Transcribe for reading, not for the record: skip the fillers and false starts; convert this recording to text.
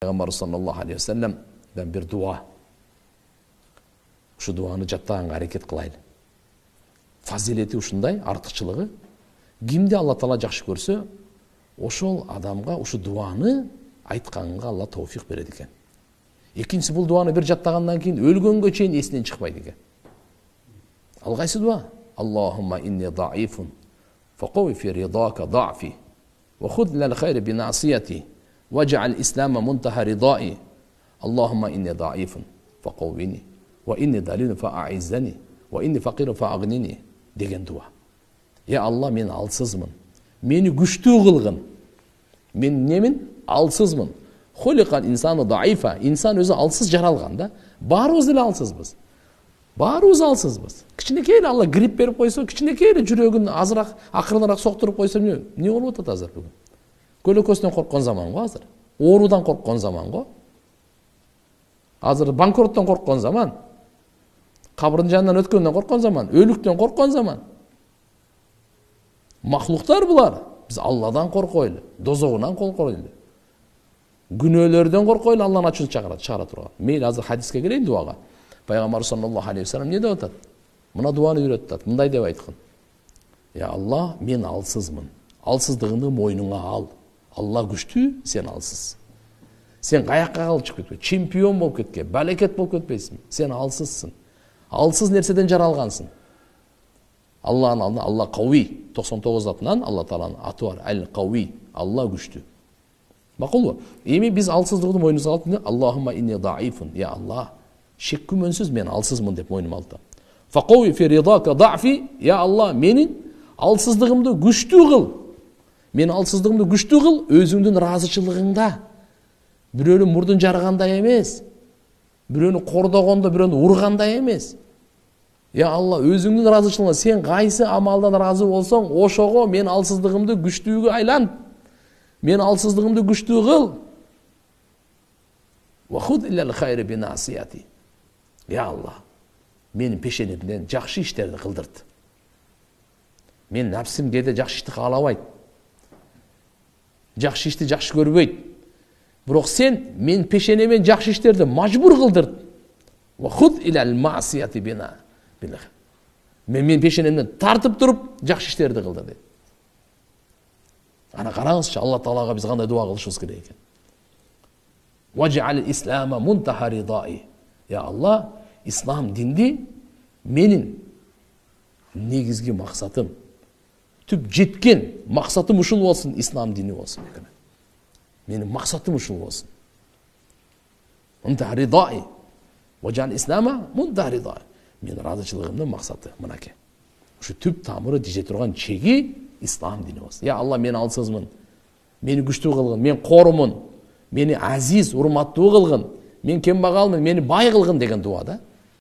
Peygamber sallallahu aleyhi ve sellem'den bir dua. Şu duanı jattağanга hareket kılaylı. Fazileti ушундай, артыкчылыгы. Кимди Алла Таала жакшы көрсө, ошол адамга ушу дуаны айтканга Алла тауфик берет экен. Экинчиси, бул дуаны бир жаттагандан кийин өлгөнгө чейин эсинен чыкпайт экен. Ал кайсы дуа? Аллахумма инни даифун факуви фи ридака дафи ва худ лил хайри би насияти вадж'ал ислама мунтаха ридai. Аллахумма инни даифун факувини ва инни далилун фа'иzzani ва инни факирун фа'агнини деген дуа. Я Алла, мен алсызмын. Мени күчтүү кылгын. Мен немин? Алсызмын. Хуликал инсану даифа. Инсан өзү алсыз жаралган да. Баарыбыз эле алсызбыз. Баарыбыз алсызбыз. Кичинекей эле Алла грипп берип койсо, кичинекей эле жүрөгүн азыраак, акырыныраак соктуруп койсо, эмне болуп атат азыр бүгүн? Көлөкөстөн корккон заман го азыр. Оорудан корккон заман го. Азыр банкроттон корккон заман. Кабырдын жанынан өткөндөн корккон заман, өлүктөн корккон заман. Махлуктар булар. Биз Алладан коркойлу, дозогунан коркойлу. Күнөөлөрдөн коркойлу, Алланын ачуун чыгара турган. Мейли азыр хадиске келейин, дуага. Пайгамбар саллаллаху алейхи ва саллям не деп атат? Мына дуаны үйрөтүп атат. Мындай деп айткан. Я Алла, мен алсызмын. Алсыздыгыңды мойнуңа ал. Алла күчтүү, сен алсыз. Сен каякка калып чыгып кетпей, чемпион болуп кетке, балекет болуп кетпейсиң. Сен алсызсың. Алсыз нерседен жаралгансың. Алланын алдында Алла кауи, 99 атынан Алла Тааланын аты бар. Ал-Кауи, Алла күчтүү. Макулбу? Эми биз алсыздыгыбызды мойнубузга алып, Аллахумма инни даифун. Я Алла, шек күмөнсүз мен алсызмын деп мойнума алдым. Факауи фи ридака дафи. Я Алла, менин алсыздыгымды күчтүү кыл. Мен алсыздыгымды күчтүү кыл, өзүңдүн ыраазычылыгыңда. Бирөөнүн мурдун жаргандай эмес. Бирөөнү кордогондо, бирөөнү ургандай эмес. Я Алла, өзүңдүн ыраазычылыгыңда сен кайсы амалдан ыраазы болсоң, ошого мен алсыздыгымды күчтүүгө айлан. Мен алсыздыгымды күчтүү кыл. Ва худ лил хайри би насияти. Я Алла, менин пешенемден жакшы иштерди кылдырт. Мен напсим кээде жакшы ишти каалабайт. Жакшы ишти жакшы көрбөйт. Бирок сен мен пешенемен жакшы иштерди мажбур кылдырт. Ва худ илал масияти бина. Мен пешенемден тартып туруп жакшы иштерди кылдыр дейт. Ана караңызчы, Алла Таалага биз кандай дуа кылышыбыз керек экен. Вадж'ал ислама мунтаха ридai. Я Алла, ислам динди менин негизги максатым, түп жеткен максатым ушул болсун, ислам дини болсун. Менин максатым ушул болсун. Мунтаха ридai. Вадж'ал ислама мунтаха ридai. Мен ыраазычылыгымдын максаты мынакей. Ушу түп тамыры тиже турган чеги ислам дини болсун. Я Алла, мен алсызмын. Мени күчтүү кылгын, мен корумун. Мени азиз, урматтуу кылгын. Мен кембагалмын, мени бай кылгын деген дуада.